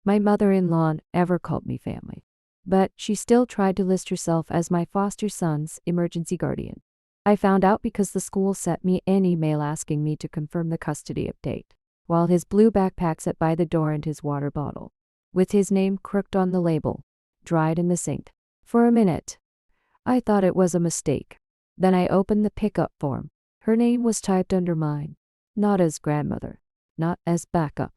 My mother-in-law never called me family, but she still tried to list herself as my foster son's emergency guardian. I found out because the school sent me an email asking me to confirm the custody update, while his blue backpack sat by the door and his water bottle, with his name crooked on the label, dried in the sink. For a minute, I thought it was a mistake. Then I opened the pickup form. Her name was typed under mine, not as grandmother, not as backup,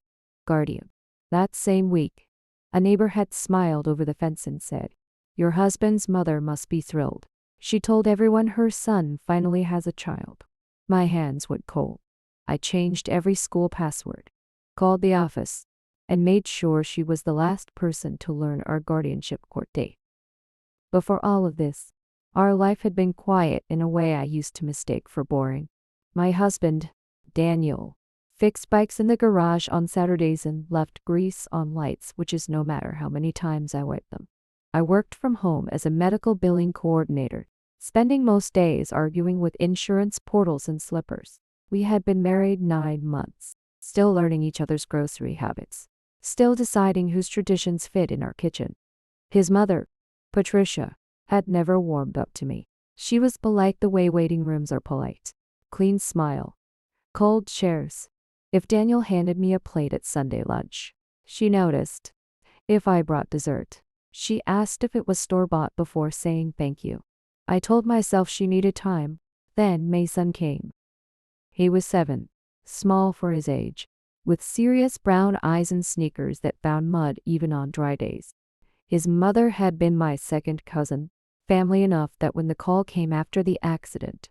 guardian. That same week, a neighbor had smiled over the fence and said, "Your husband's mother must be thrilled. She told everyone her son finally has a child." My hands went cold. I changed every school password, called the office, and made sure she was the last person to learn our guardianship court date. Before all of this, our life had been quiet in a way I used to mistake for boring. My husband, Daniel, fixed bikes in the garage on Saturdays and left grease on lights, which is no matter how many times I wiped them. I worked from home as a medical billing coordinator, spending most days arguing with insurance portals and slippers. We had been married 9 months, still learning each other's grocery habits, still deciding whose traditions fit in our kitchen. His mother, Patricia, had never warmed up to me. She was polite the way waiting rooms are polite. Clean smile, cold chairs. If Daniel handed me a plate at Sunday lunch, she noticed. If I brought dessert, she asked if it was store-bought before saying thank you. I told myself she needed time. Then Mason came. He was 7, small for his age, with serious brown eyes and sneakers that found mud even on dry days. His mother had been my second cousin, family enough that when the call came after the accident,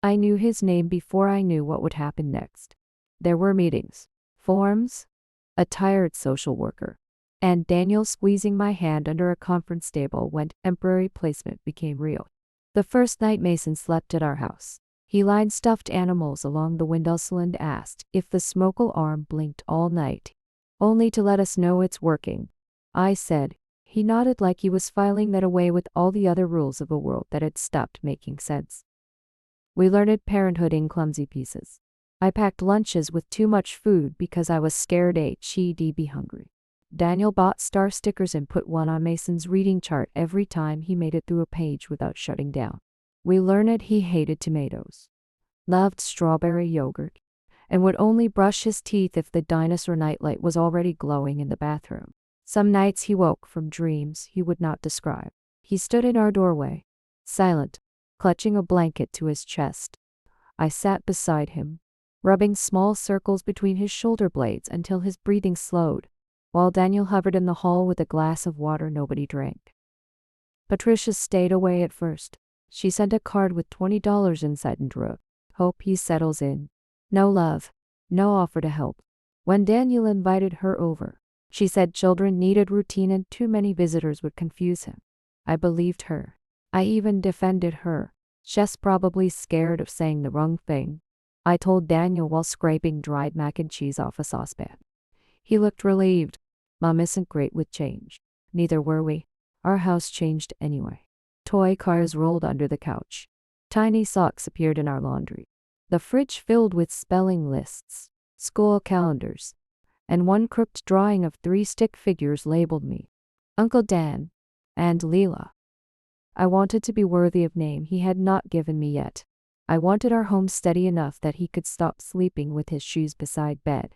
I knew his name before I knew what would happen next. There were meetings, forms, a tired social worker, and Daniel squeezing my hand under a conference table when temporary placement became real. The first night Mason slept at our house, he lined stuffed animals along the windowsill and asked if the smoke alarm blinked all night, only to let us know it's working. I said. He nodded like he was filing that away with all the other rules of a world that had stopped making sense. We learned parenthood in clumsy pieces. I packed lunches with too much food because I was scared he'd be hungry. Daniel bought star stickers and put one on Mason's reading chart every time he made it through a page without shutting down. We learned he hated tomatoes, loved strawberry yogurt, and would only brush his teeth if the dinosaur nightlight was already glowing in the bathroom. Some nights he woke from dreams he would not describe. He stood in our doorway, silent, clutching a blanket to his chest. I sat beside him, rubbing small circles between his shoulder blades until his breathing slowed, while Daniel hovered in the hall with a glass of water nobody drank. Patricia stayed away at first. She sent a card with $20 inside and wrote, "Hope he settles in. No love, no offer to help." When Daniel invited her over, she said children needed routine and too many visitors would confuse him. I believed her. I even defended her, just probably scared of saying the wrong thing. I told Daniel while scraping dried mac and cheese off a saucepan. He looked relieved. Mom isn't great with change. Neither were we. Our house changed anyway. Toy cars rolled under the couch. Tiny socks appeared in our laundry. The fridge filled with spelling lists, school calendars, and one crooked drawing of 3 stick figures labeled me, Uncle Dan, and Leela. I wanted to be worthy of name he had not given me yet. I wanted our home steady enough that he could stop sleeping with his shoes beside bed.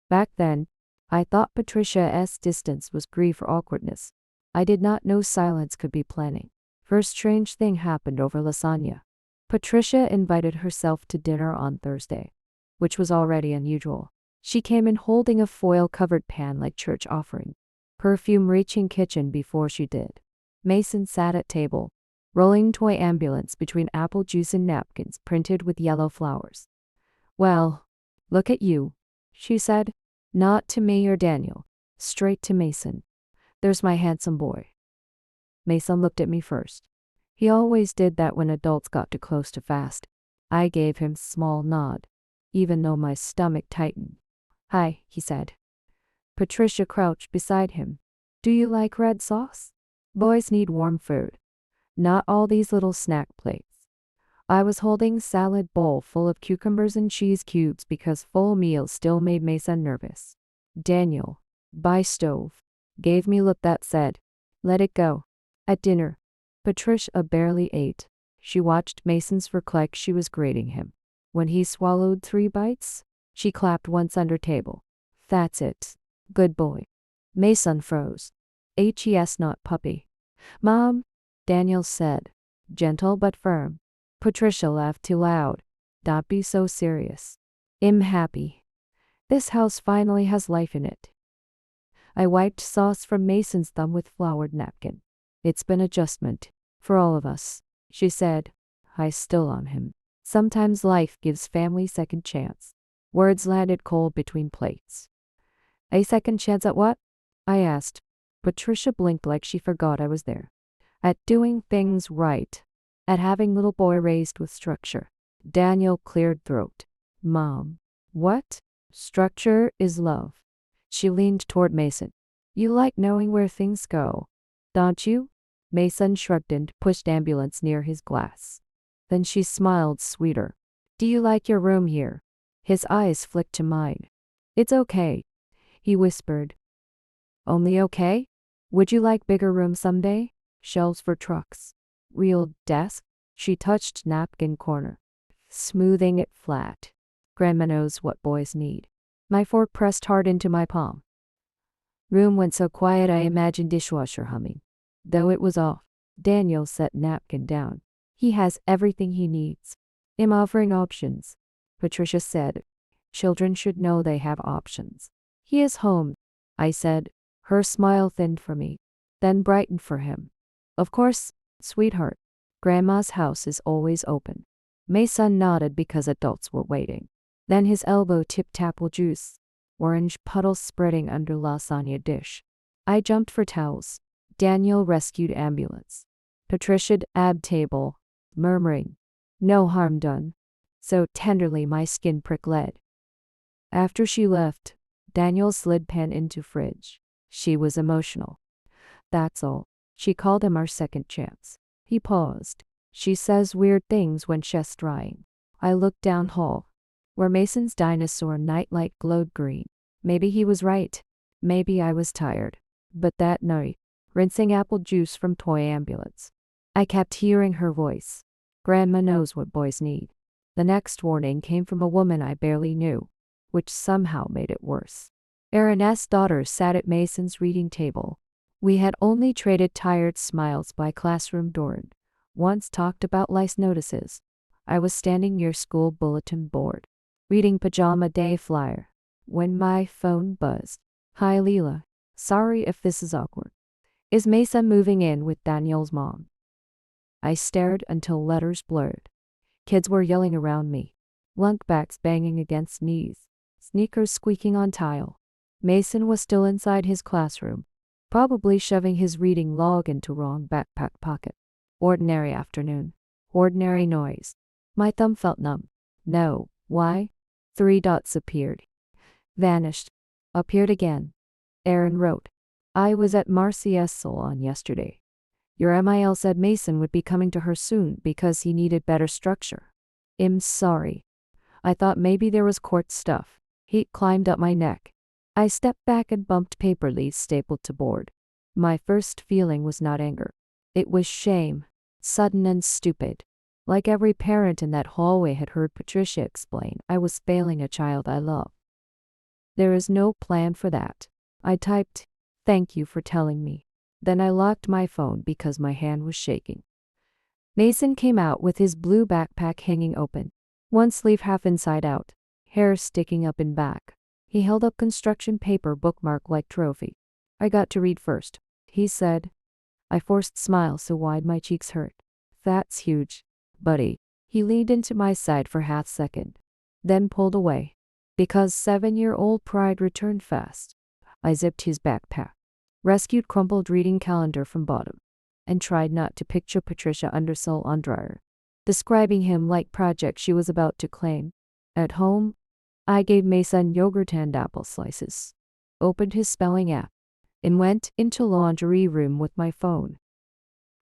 Back then, I thought Patricia's distance was grief or awkwardness. I did not know silence could be planning. First strange thing happened over lasagna. Patricia invited herself to dinner on Thursday, which was already unusual. She came in holding a foil-covered pan like church offering, perfume-reaching kitchen before she did. Mason sat at table, rolling toy ambulance between apple juice and napkins printed with yellow flowers. "Well, look at you," she said, not to me or Daniel, straight to Mason. "There's my handsome boy." Mason looked at me first. He always did that when adults got too close too fast. I gave him a small nod, even though my stomach tightened. "Hi," he said. Patricia crouched beside him. "Do you like red sauce? Boys need warm food. Not all these little snack plates." I was holding a salad bowl full of cucumbers and cheese cubes because full meals still made Mason nervous. "Daniel, by stove." gave me a look that said, "Let it go." At dinner, Patricia barely ate. She watched Mason's work like she was grading him. When he swallowed 3 bites, she clapped once under table. "That's it. Good boy." Mason froze. "Hes, not puppy." "Mom," Daniel said, gentle but firm. Patricia laughed too loud. "Don't be so serious. I'm happy. This house finally has life in it." I wiped sauce from Mason's thumb with floured napkin. "It's been adjustment. For all of us," she said. I still on him. Sometimes life gives family second chance. Words landed cold between plates. "A second chance at what?" I asked. Patricia blinked like she forgot I was there. "At doing things right. At having little boy raised with structure." Daniel cleared throat. "Mom." "What?" "Structure is love." She leaned toward Mason. "You like knowing where things go, don't you?" Mason shrugged and pushed ambulance near his glass. Then she smiled sweeter. "Do you like your room here?" His eyes flicked to mine. "It's okay," he whispered. "Only okay? Would you like bigger room someday? Shelves for trucks. Real desk?" She touched napkin corner, smoothing it flat. "Grandma knows what boys need." My fork pressed hard into my palm. Room went so quiet I imagined dishwasher humming. Though it was off, Daniel set napkin down. "He has everything he needs." "I'm offering options," Patricia said. "Children should know they have options." "He is home," I said. Her smile thinned for me, then brightened for him. "Of course, sweetheart. Grandma's house is always open." Mason nodded because adults were waiting. Then his elbow tipped apple juice, orange puddles spreading under lasagna dish. I jumped for towels. Daniel rescued ambulance. Patricia'd ab table, murmuring, "No harm done," so tenderly my skin prickled. After she left, Daniel slid pen into fridge. She was emotional. "That's all." She called him our second chance. He paused. "She says weird things when she's drying." I looked down hall, where Mason's dinosaur nightlight glowed green. Maybe he was right. Maybe I was tired. But that night, rinsing apple juice from toy ambulance, I kept hearing her voice. "Grandma knows what boys need." The next warning came from a woman I barely knew, which somehow made it worse. Aaron's daughter sat at Mason's reading table. We had only traded tired smiles by classroom door and once talked about lice notices. I was standing near school bulletin board, reading pajama day flyer, when my phone buzzed. "Hi Leela. Sorry if this is awkward. Is Mason moving in with Daniel's mom?" I stared until letters blurred. Kids were yelling around me. Lunkbacks banging against knees. Sneakers squeaking on tile. Mason was still inside his classroom, probably shoving his reading log into wrong backpack pocket. Ordinary afternoon. Ordinary noise. My thumb felt numb. No. Why? 3 dots appeared. Vanished. Appeared again. Aaron wrote, "I was at Marcia's salon yesterday. Your MIL said Mason would be coming to her soon because he needed better structure. I'm sorry. I thought maybe there was court stuff." Heat climbed up my neck. I stepped back and bumped paper leaves stapled to board. My first feeling was not anger. It was shame, sudden and stupid. Like every parent in that hallway had heard Patricia explain, I was failing a child I love. "There is no plan for that." I typed, "Thank you for telling me." Then I locked my phone because my hand was shaking. Mason came out with his blue backpack hanging open, one sleeve half inside out, hair sticking up in back. He held up construction paper bookmark like trophy. "I got to read first," he said. I forced smiles so wide my cheeks hurt. "That's huge, buddy." He leaned into my side for half second, then pulled away. Because 7-year-old pride returned fast, I zipped his backpack, rescued crumpled reading calendar from bottom, and tried not to picture Patricia undersole on dryer, describing him like project she was about to claim. At home, I gave Mason yogurt and apple slices, opened his spelling app, and went into laundry room with my phone.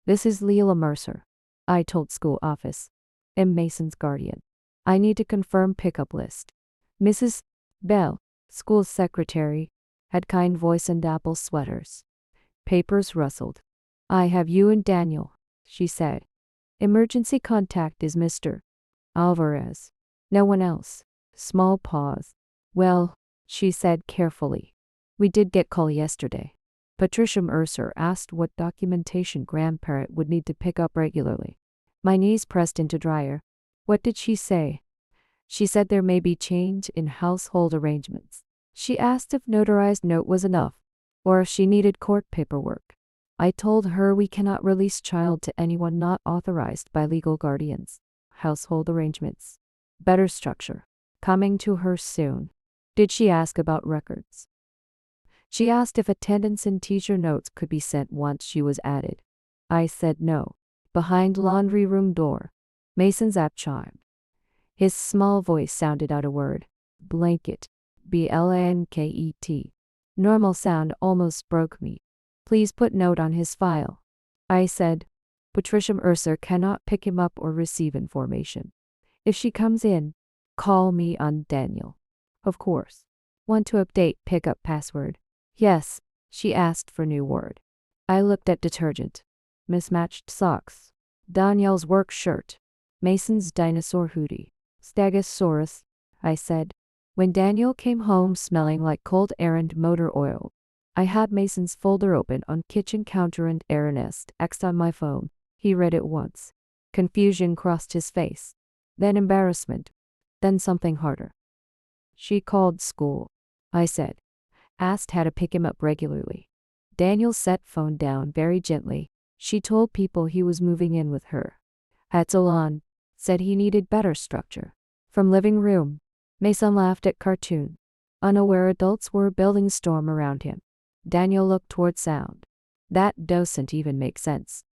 "This is Leela Mercer," I told school office. "I'm Mason's guardian. I need to confirm pickup list. Mrs. Bell, school secretary, had kind voice and apple sweaters. Papers rustled. I have you and Daniel, she said. Emergency contact is Mr. Alvarez. No one else. Small pause. Well, she said carefully. We did get call yesterday. Patricia Mercer asked what documentation grandparent would need to pick up regularly. My knees pressed into dryer. What did she say? She said there may be change in household arrangements. She asked if notarized note was enough, or if she needed court paperwork. I told her we cannot release child to anyone not authorized by legal guardians. Household arrangements. Better structure. Coming to her soon. Did she ask about records? She asked if attendance and teacher notes could be sent once she was added. I said no. Behind laundry room door. Mason's app chimed. His small voice sounded out a word. Blanket. B-L-A-N-K-E-T. Normal sound almost broke me. Please put note on his file. I said, Patricia Mercer cannot pick him up or receive information. If she comes in, call me on Daniel. Of course. Want to update pickup password? Yes, she asked for new word. I looked at detergent. Mismatched socks. Daniel's work shirt. Mason's dinosaur hoodie. Stegosaurus, I said. When Daniel came home smelling like cold errand motor oil, I had Mason's folder open on kitchen counter and Ernest X'd on my phone. He read it once. Confusion crossed his face. Then embarrassment. Then something harder. She called school, I said. Asked how to pick him up regularly. Daniel set phone down very gently. She told people he was moving in with her. At salon, said he needed better structure. From living room, Mason laughed at cartoon. Unaware adults were building storm around him. Daniel looked toward sound. That doesn't even make sense.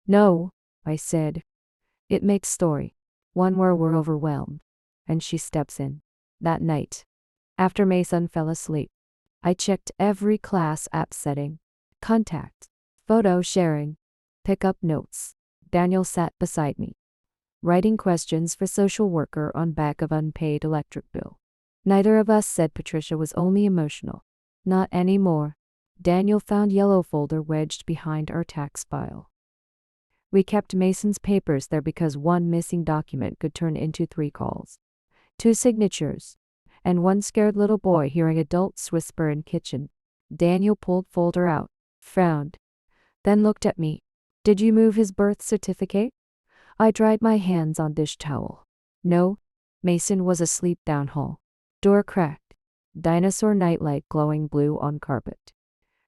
No, I said. It makes story. One where we're overwhelmed. And she steps in. That night, after Mason fell asleep, I checked every class app setting. Contact. Photo sharing. Pick up notes. Daniel sat beside me. Writing questions for social worker on back of unpaid electric bill. Neither of us said Patricia was only emotional. Not anymore. Daniel found yellow folder wedged behind our tax file. We kept Mason's papers there because one missing document could turn into 3 calls. 2 signatures. And one scared little boy hearing adults whisper in kitchen. Daniel pulled folder out, frowned, then looked at me. Did you move his birth certificate? I dried my hands on dish towel. No. Mason was asleep down hall. Door cracked. Dinosaur nightlight glowing blue on carpet.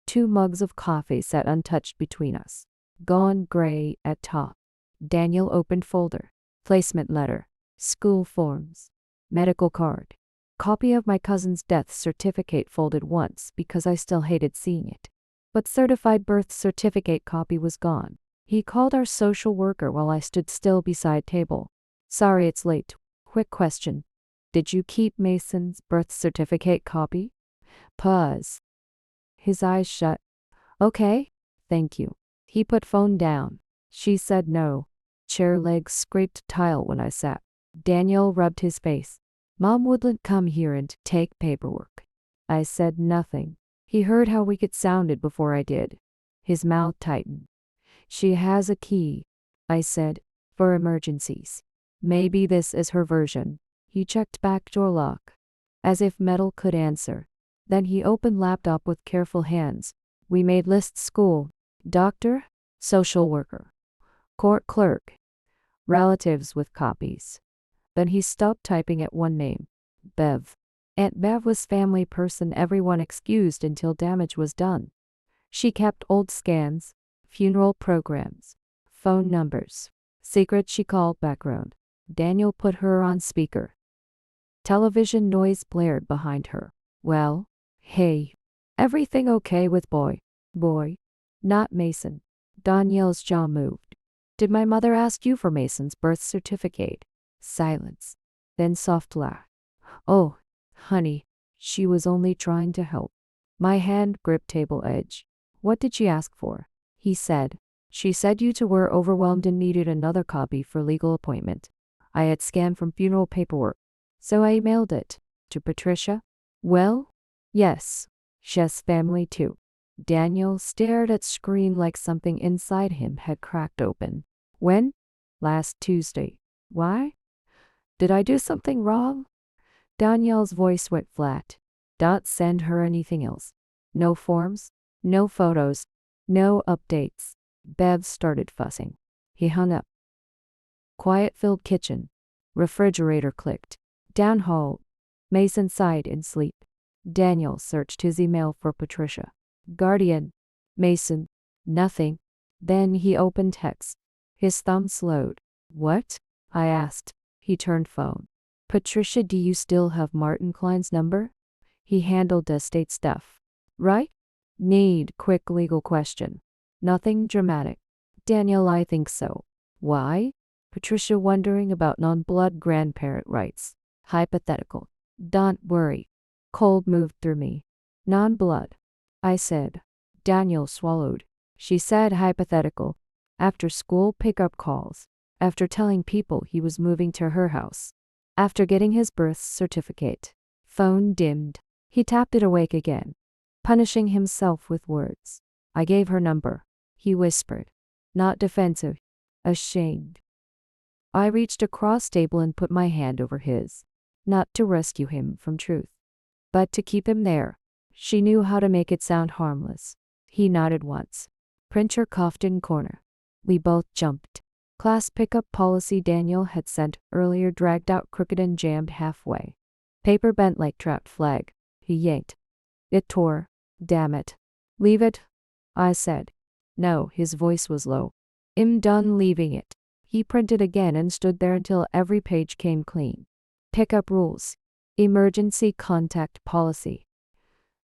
2 mugs of coffee sat untouched between us. Gone gray at top. Daniel opened folder. Placement letter. School forms. Medical card. Copy of my cousin's death certificate folded once because I still hated seeing it. But certified birth certificate copy was gone. He called our social worker while I stood still beside table. Sorry it's late. Quick question. Did you keep Mason's birth certificate copy? Pause. His eyes shut. Okay, thank you. He put phone down. She said no. Chair legs scraped tile when I sat. Daniel rubbed his face. Mom wouldn't come here and take paperwork. I said nothing. He heard how weak it sounded before I did. His mouth tightened. She has a key, I said, for emergencies. Maybe this is her version. He checked back door lock, as if metal could answer. Then he opened laptop with careful hands. We made lists: school, doctor, social worker, court clerk, relatives with copies. Then he stopped typing at one name, Bev. Aunt Bev was family person everyone excused until damage was done. She kept old scans, funeral programs, phone numbers. Secret she called background. Daniel put her on speaker. Television noise blared behind her. Well, hey. Everything okay with boy? Boy. Not Mason. Danielle's jaw moved. Did my mother ask you for Mason's birth certificate? Silence. Then soft laugh. Oh, honey, she was only trying to help. My hand gripped table edge. What did she ask for? He said. She said you two were overwhelmed and needed another copy for legal appointment. I had scanned from funeral paperwork, so I emailed it. To Patricia? Well, yes. She has family too. Daniel stared at screen like something inside him had cracked open. When? Last Tuesday. Why? Did I do something wrong? Danielle's voice went flat. Don't send her anything else. No forms, no photos, no updates. Bev started fussing. He hung up. Quiet-filled kitchen. Refrigerator clicked. Down hall. Mason sighed in sleep. Daniel searched his email for Patricia. Guardian. Mason. Nothing. Then he opened text. His thumb slowed. What? I asked. He turned phone. Patricia, do you still have Martin Klein's number? He handled estate stuff. Right? Need quick legal question. Nothing dramatic. Daniel, I think so. Why? Patricia wondering about non-blood grandparent rights. Hypothetical. Don't worry. Cold moved through me. Non-blood. I said. Daniel swallowed. She said hypothetical. After school pickup calls. After telling people he was moving to her house. After getting his birth certificate. Phone dimmed. He tapped it awake again. Punishing himself with words. I gave her number. He whispered. Not defensive. Ashamed. I reached across table and put my hand over his. Not to rescue him from truth. But to keep him there. She knew how to make it sound harmless. He nodded once. Printer coughed in corner. We both jumped. Class pickup policy Daniel had sent earlier dragged out crooked and jammed halfway. Paper bent like trapped flag. He yanked. It tore. Damn it. Leave it? I said. No, his voice was low. I'm done leaving it. He printed again and stood there until every page came clean. Pickup rules. Emergency contact policy.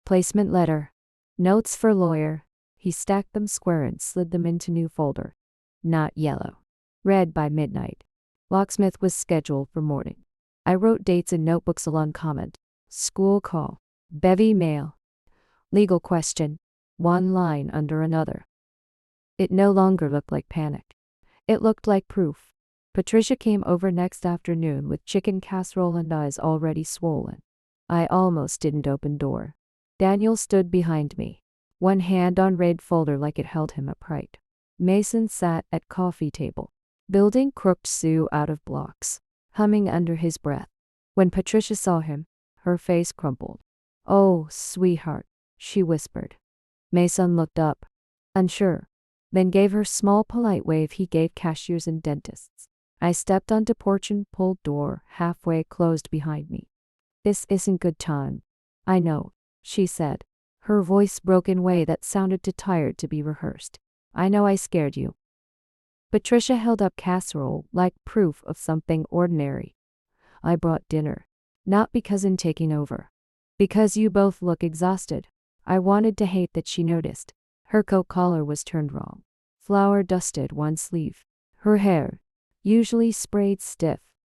Placement letter. Notes for lawyer. He stacked them square and slid them into new folder. Not yellow. Red by midnight. Locksmith was scheduled for morning. I wrote dates in notebooks along comment. School call. Bevy mail. Legal question. One line under another. It no longer looked like panic. It looked like proof. Patricia came over next afternoon with chicken casserole and eyes already swollen. I almost didn't open door. Daniel stood behind me. One hand on red folder like it held him upright. Mason sat at coffee table. Building crooked Sue out of blocks. Humming under his breath. When Patricia saw him, her face crumpled. Oh, sweetheart, she whispered. Mason looked up. Unsure. Then gave her small polite wave he gave cashiers and dentists. I stepped onto porch and pulled door halfway closed behind me. This isn't good time. I know, she said. Her voice broke in a way that sounded too tired to be rehearsed. I know I scared you. Patricia held up casserole like proof of something ordinary. I brought dinner. Not because I'm taking over. Because you both look exhausted. I wanted to hate that she noticed. Her coat collar was turned wrong. Flour dusted one sleeve. Her hair, usually sprayed stiff,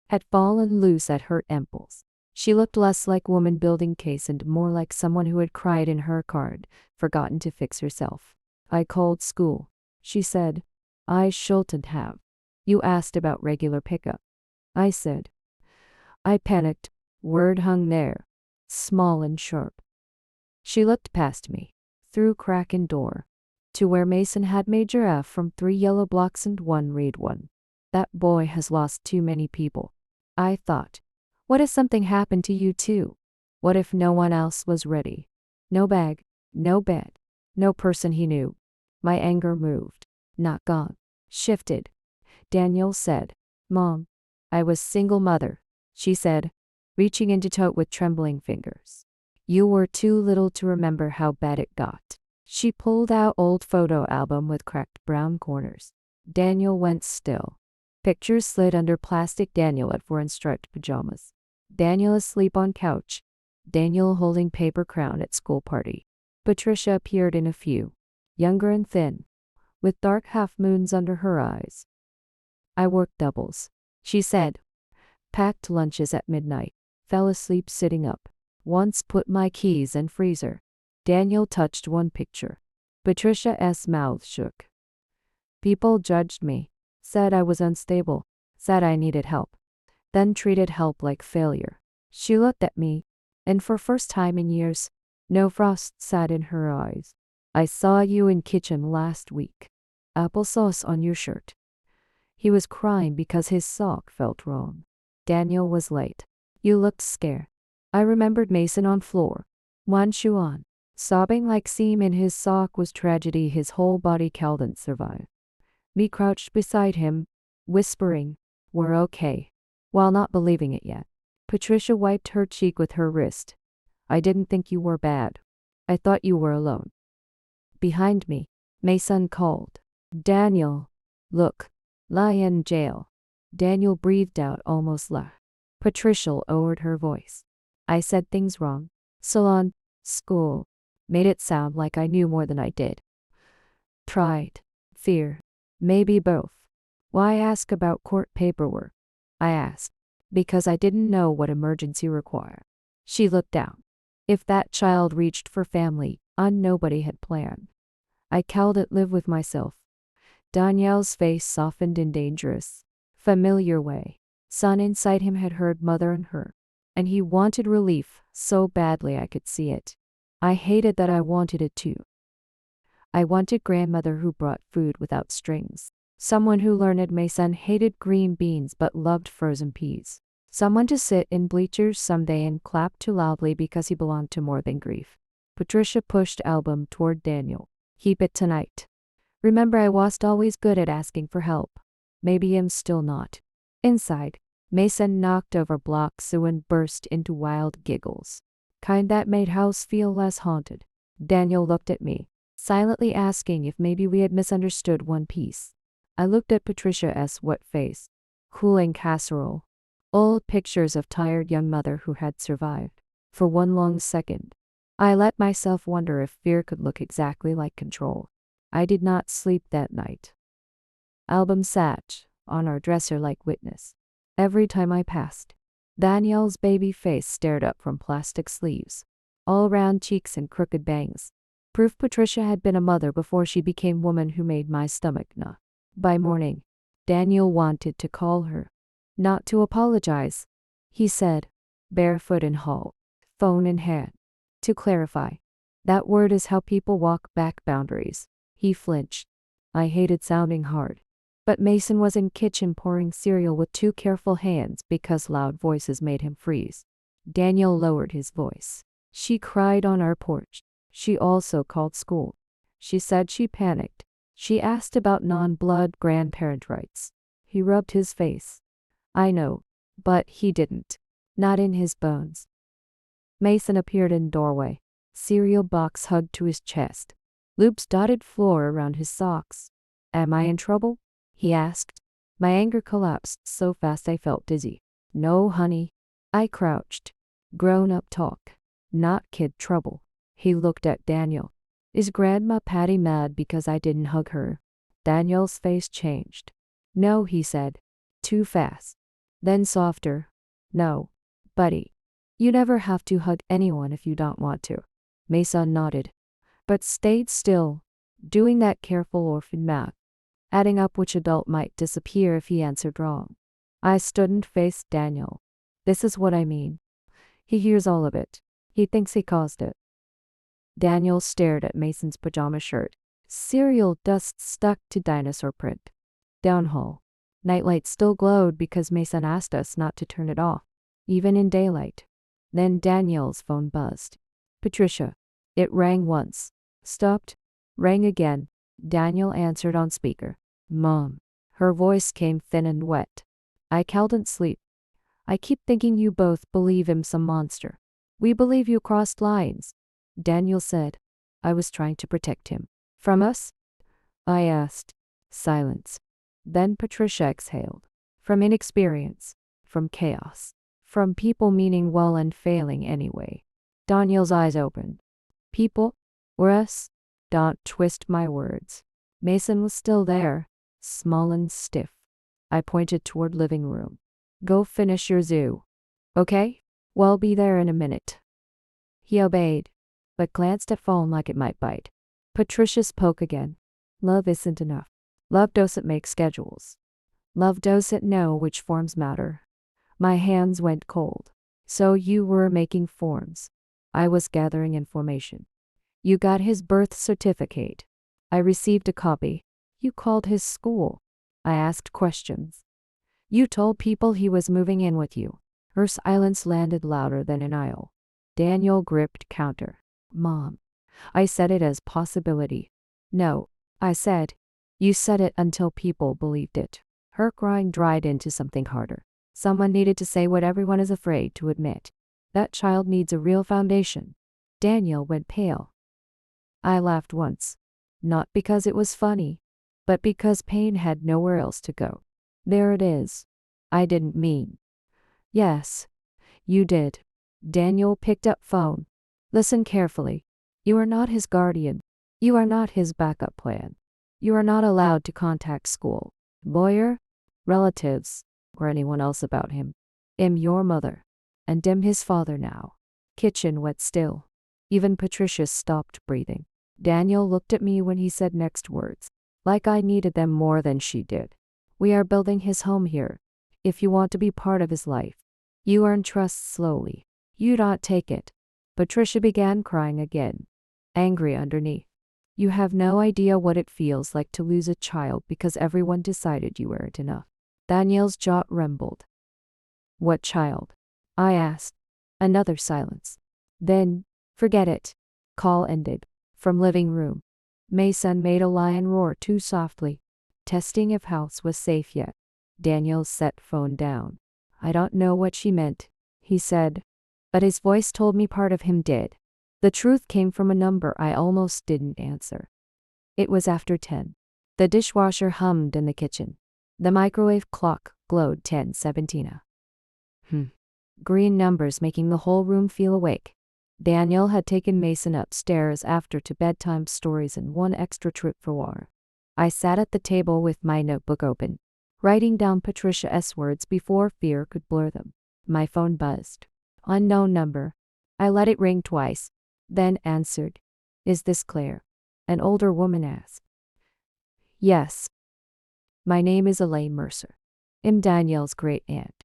had fallen loose at her ankles. She looked less like woman building case and more like someone who had cried in her card, forgotten to fix herself. I called school, she said. I shouldn't have. You asked about regular pickup. I said. I panicked. Word hung there, small and sharp. She looked past me, through crack in door, to where Mason had made giraffe from 3 yellow blocks and 1 red one. That boy has lost too many people. I thought. What if something happened to you too? What if no one else was ready? No bag, no bed, no person he knew. My anger moved, not gone, shifted. Daniel said, Mom, I was single mother, she said, reaching into tote with trembling fingers. You were too little to remember how bad it got. She pulled out old photo album with cracked brown corners. Daniel went still. Pictures slid under plastic Daniel at 4 in striped pajamas. Daniel asleep on couch. Daniel holding paper crown at school party. Patricia appeared in a few. Younger and thin. With dark half-moons under her eyes. I worked doubles, she said. Packed lunches at midnight. Fell asleep sitting up. Once put my keys in freezer. Daniel touched one picture. Patricia's mouth shook. People judged me. Said I was unstable. Said I needed help. Then treated help like failure. She looked at me, and for first time in years, No frost sat in her eyes. I saw you in kitchen last week. Applesauce on your shirt. He was crying because his sock felt wrong. Daniel was late. You looked scared. I remembered Mason on floor. One shoe on. Sobbing like seam in his sock was tragedy his whole body couldn't survive. Me crouched beside him, whispering, "We're okay," while not believing it yet. Patricia wiped her cheek with her wrist. I didn't think you were bad. I thought you were alone. Behind me, Mason called. Daniel, look, lie in jail. Daniel breathed out almost loud. Patricia lowered her voice. I said things wrong. Salon, school, made it sound like I knew more than I did. Pride, fear, maybe both. Why ask about court paperwork? I asked, because I didn't know what emergency required. She looked down. If that child reached for family, nobody had planned. I called it live with myself. Daniel's face softened in dangerous, familiar way. Son inside him had heard mother and her, and he wanted relief so badly I could see it. I hated that I wanted it too. I wanted grandmother who brought food without strings. Someone who learned Mason hated green beans but loved frozen peas. Someone to sit in bleachers someday and clap too loudly because he belonged to more than grief. Patricia pushed album toward Daniel. Keep it tonight. Remember, I was always good at asking for help. Maybe I'm still not. Inside, Mason knocked over blocks and burst into wild giggles. Kind that made house feel less haunted. Daniel looked at me, silently asking if maybe we had misunderstood one piece. I looked at Patricia's wet face. Cooling casserole. Old pictures of tired young mother who had survived. For one long second, I let myself wonder if fear could look exactly like control. I did not sleep that night. Album sat on our dresser like witness. Every time I passed, Danielle's baby face stared up from plastic sleeves, all round cheeks and crooked bangs. Proof Patricia had been a mother before she became woman who made my stomach knot. By morning, Daniel wanted to call her. Not to apologize, he said, barefoot in hall, phone in hand. To clarify, that word is how people walk back boundaries. He flinched. I hated sounding hard. But Mason was in kitchen pouring cereal with two careful hands because loud voices made him freeze. Daniel lowered his voice. She cried on our porch. She also called school. She said she panicked. She asked about non-blood grandparent rights. He rubbed his face. I know, but he didn't. Not in his bones. Mason appeared in doorway, cereal box hugged to his chest, loops dotted floor around his socks. Am I in trouble? He asked. My anger collapsed so fast I felt dizzy. No, honey. I crouched. Grown-up talk, not kid trouble. He looked at Daniel. Is Grandma Patty mad because I didn't hug her? Daniel's face changed. No, he said. Too fast. Then softer. No, buddy. You never have to hug anyone if you don't want to. Mason nodded, but stayed still, doing that careful orphan math, adding up which adult might disappear if he answered wrong. I stood and faced Daniel. This is what I mean. He hears all of it. He thinks he caused it. Daniel stared at Mason's pajama shirt. Cereal dust stuck to dinosaur print. Down hall. Nightlight still glowed because Mason asked us not to turn it off, even in daylight. Then Daniel's phone buzzed. Patricia. It rang once. Stopped. Rang again. Daniel answered on speaker. Mom. Her voice came thin and wet. I couldn't sleep. I keep thinking you both believe him some monster. We believe you crossed lines. Daniel said. I was trying to protect him. From us? I asked. Silence. Then Patricia exhaled. From inexperience. From chaos. From people meaning well and failing anyway. Daniel's eyes opened. People? Or us? Don't twist my words. Mason was still there, small and stiff. I pointed toward living room. Go finish your zoo. Okay? Well, be there in a minute. He obeyed, but glanced at phone like it might bite. Patricia spoke again. Love isn't enough. Love doesn't make schedules. Love doesn't know which forms matter. My hands went cold. So you were making forms. I was gathering information. You got his birth certificate. I received a copy. You called his school. I asked questions. You told people he was moving in with you. Her silence landed louder than an aisle. Daniel gripped counter. Mom. I said it as possibility. No, I said. You said it until people believed it. Her crying dried into something harder. Someone needed to say what everyone is afraid to admit. That child needs a real foundation. Daniel went pale. I laughed once. Not because it was funny, but because pain had nowhere else to go. There it is. I didn't mean. Yes, you did. Daniel picked up phone. Listen carefully. You are not his guardian. You are not his backup plan. You are not allowed to contact school, lawyer, relatives, or anyone else about him. I'm your mother, and I'm his father now. Kitchen wet still. Even Patricia stopped breathing. Daniel looked at me when he said next words, like I needed them more than she did. We are building his home here. If you want to be part of his life, you earn trust slowly. You don't take it. Patricia began crying again, angry underneath. You have no idea what it feels like to lose a child because everyone decided you weren't enough. Daniel's jaw trembled. What child? I asked. Another silence. Then, forget it. Call ended. From living room, Mason made a lion roar too softly, testing if house was safe yet. Daniel set phone down. I don't know what she meant, he said, but his voice told me part of him did. The truth came from a number I almost didn't answer. It was after 10. The dishwasher hummed in the kitchen. The microwave clock glowed 10:17. Green numbers making the whole room feel awake. Daniel had taken Mason upstairs after to bedtime stories and one extra trip for water. I sat at the table with my notebook open, writing down Patricia's words before fear could blur them. My phone buzzed. Unknown number. I let it ring twice, then answered. Is this Claire? An older woman asked. Yes. My name is Elaine Mercer. I'm Daniel's great aunt.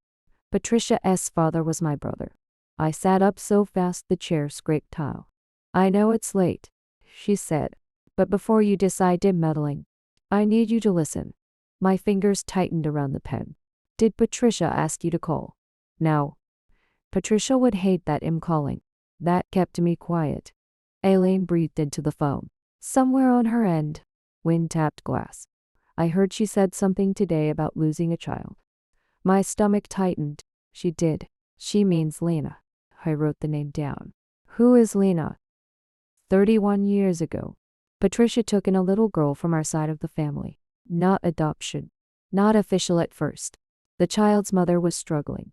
Patricia's father was my brother. I sat up so fast the chair scraped tile. I know it's late, she said, but before you decide I'm meddling, I need you to listen. My fingers tightened around the pen. Did Patricia ask you to call? No. Patricia would hate that I'm calling. That kept me quiet. Elaine breathed into the phone. Somewhere on her end, wind tapped glass. I heard she said something today about losing a child. My stomach tightened. She did. She means Lena. I wrote the name down. Who is Lena? 31 years ago, Patricia took in a little girl from our side of the family. Not adoption. Not official at first. The child's mother was struggling,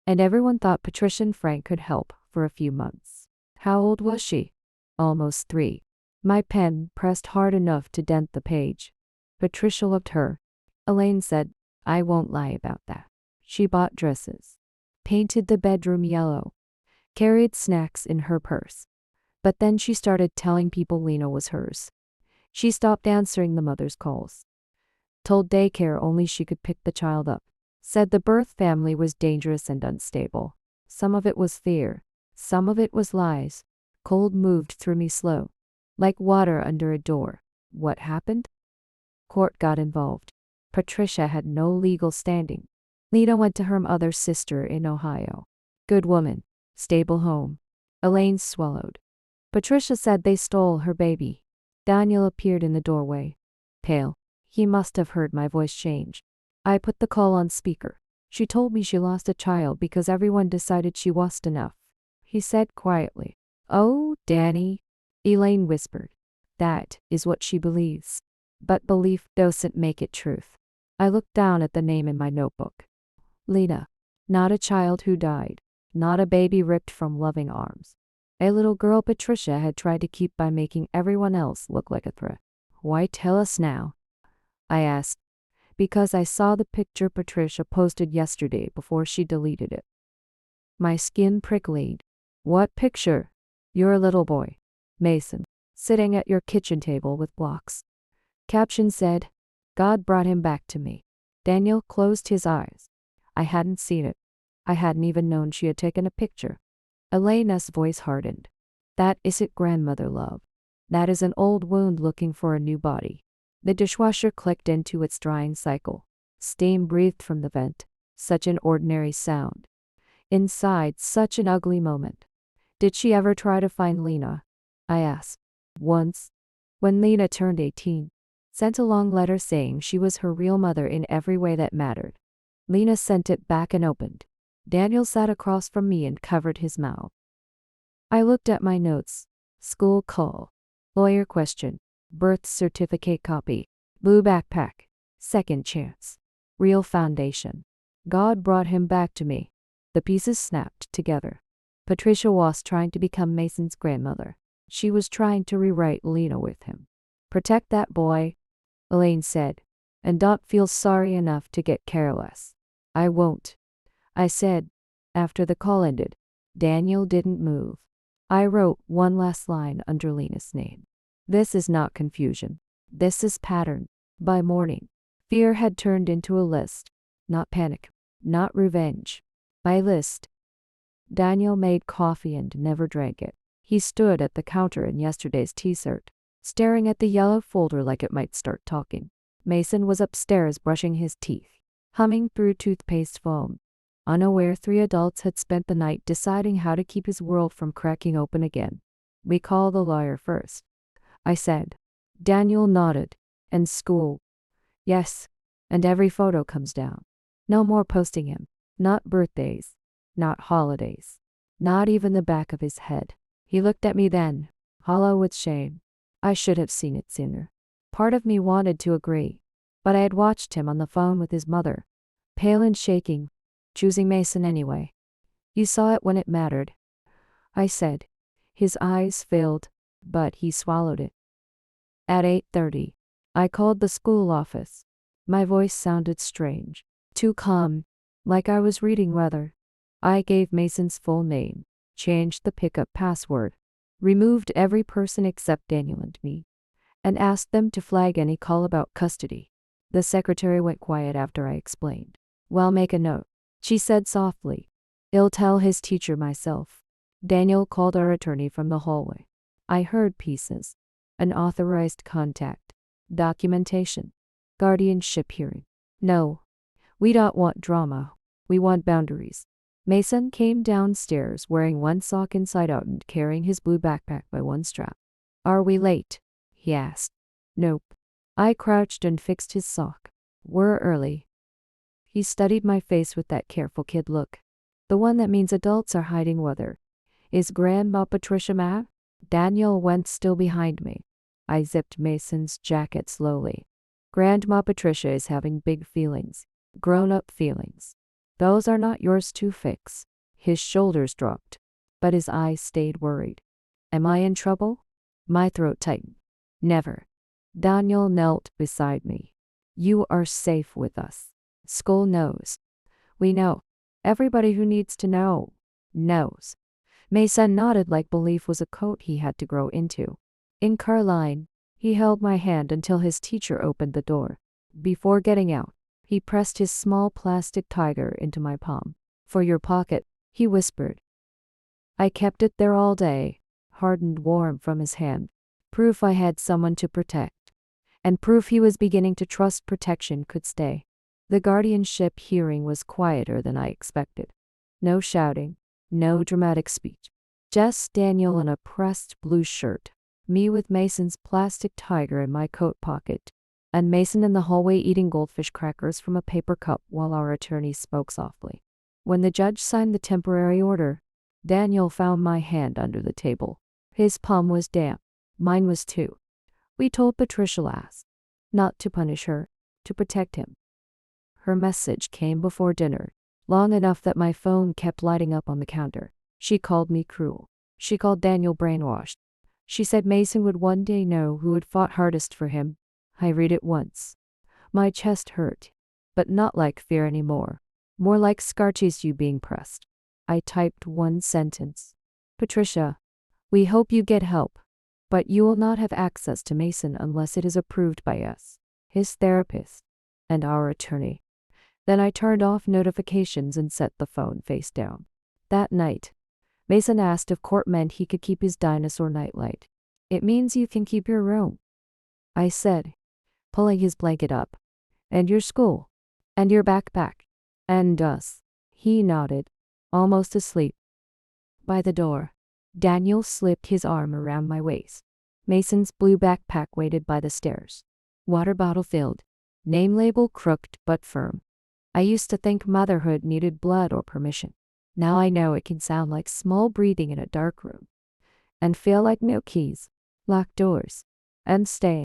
and everyone thought Patricia and Frank could help for a few months. How old was she? Almost 3. My pen pressed hard enough to dent the page. Patricia loved her. Elaine said, I won't lie about that. She bought dresses, painted the bedroom yellow, carried snacks in her purse. But then she started telling people Lena was hers. She stopped answering the mother's calls. Told daycare only she could pick the child up. Said the birth family was dangerous and unstable. Some of it was fear. Some of it was lies. Cold moved through me slow, like water under a door. What happened? Court got involved. Patricia had no legal standing. Lena went to her mother's sister in Ohio. Good woman. Stable home. Elaine swallowed. Patricia said they stole her baby. Daniel appeared in the doorway. Pale. He must have heard my voice change. I put the call on speaker. She told me she lost a child because everyone decided she wasn't enough. He said quietly. Oh, Danny. Elaine whispered. That is what she believes. But belief doesn't make it truth. I looked down at the name in my notebook. Lena. Not a child who died. Not a baby ripped from loving arms. A little girl Patricia had tried to keep by making everyone else look like a threat. Why tell us now? I asked. Because I saw the picture Patricia posted yesterday before she deleted it. My skin prickled. What picture? Your little boy, Mason, sitting at your kitchen table with blocks. Caption said, God brought him back to me. Daniel closed his eyes. I hadn't seen it. I hadn't even known she had taken a picture. Elena's voice hardened. That isn't grandmother love. That is an old wound looking for a new body. The dishwasher clicked into its drying cycle. Steam breathed from the vent. Such an ordinary sound. Inside, such an ugly moment. Did she ever try to find Lena? I asked. Once. When Lena turned 18. Sent a long letter saying she was her real mother in every way that mattered. Lena sent it back and opened. Daniel sat across from me and covered his mouth. I looked at my notes. School call. Lawyer question. Birth certificate copy. Blue backpack. Second chance. Real foundation. God brought him back to me. The pieces snapped together. Patricia was trying to become Mason's grandmother. She was trying to rewrite Lena with him. Protect that boy, Elaine said, and don't feel sorry enough to get careless. I won't, I said. After the call ended, Daniel didn't move. I wrote one last line under Lena's name. This is not confusion. This is pattern. By morning, fear had turned into a list. Not panic. Not revenge. My list. Daniel made coffee and never drank it. He stood at the counter in yesterday's T-shirt, staring at the yellow folder like it might start talking. Mason was upstairs brushing his teeth, humming through toothpaste foam. Unaware 3 adults had spent the night deciding how to keep his world from cracking open again. We call the lawyer first, I said. Daniel nodded. And school. Yes. And every photo comes down. No more posting him. Not birthdays. Not holidays. Not even the back of his head. He looked at me then, hollow with shame. I should have seen it sooner. Part of me wanted to agree, but I had watched him on the phone with his mother, pale and shaking, choosing Mason anyway. You saw it when it mattered, I said. His eyes filled, but he swallowed it. At 8:30, I called the school office. My voice sounded strange, too calm, like I was reading weather. I gave Mason's full name, changed the pickup password, removed every person except Daniel and me, and asked them to flag any call about custody. The secretary went quiet after I explained. Well, make a note, she said softly. I'll tell his teacher myself. Daniel called our attorney from the hallway. I heard pieces. An authorized contact. Documentation. Guardianship hearing. No. We don't want drama. We want boundaries. Mason came downstairs wearing one sock inside out and carrying his blue backpack by one strap. Are we late? He asked. Nope. I crouched and fixed his sock. We're early. He studied my face with that careful kid look. The one that means adults are hiding weather. Is Grandma Patricia mad? Daniel went still behind me. I zipped Mason's jacket slowly. Grandma Patricia is having big feelings. Grown-up feelings. Those are not yours to fix. His shoulders dropped, but his eyes stayed worried. Am I in trouble? My throat tightened. Never. Daniel knelt beside me. You are safe with us. School knows. We know. Everybody who needs to know knows. Mason nodded like belief was a coat he had to grow into. In car line, he held my hand until his teacher opened the door. Before getting out, he pressed his small plastic tiger into my palm. For your pocket, he whispered. I kept it there all day, hardened warm from his hand. Proof I had someone to protect. And proof he was beginning to trust protection could stay. The guardianship hearing was quieter than I expected. No shouting, no dramatic speech. Just Daniel in a pressed blue shirt, me with Mason's plastic tiger in my coat pocket, and Mason in the hallway eating goldfish crackers from a paper cup while our attorney spoke softly. When the judge signed the temporary order, Daniel found my hand under the table. His palm was damp. Mine was too. We told Patricia last, not to punish her, to protect him. Her message came before dinner, long enough that my phone kept lighting up on the counter. She called me cruel. She called Daniel brainwashed. She said Mason would one day know who had fought hardest for him. I read it once. My chest hurt, but not like fear anymore. More like scar tissue being pressed. I typed one sentence. Patricia, we hope you get help, but you will not have access to Mason unless it is approved by us, his therapist, and our attorney. Then I turned off notifications and set the phone face down. That night, Mason asked if court meant he could keep his dinosaur nightlight. It means you can keep your room, I said, pulling his blanket up. And your school. And your backpack. And us. He nodded, almost asleep. By the door, Daniel slipped his arm around my waist. Mason's blue backpack waited by the stairs. Water bottle filled. Name label crooked but firm. I used to think motherhood needed blood or permission. Now I know it can sound like small breathing in a dark room. And feel like no keys, locked doors, and staying.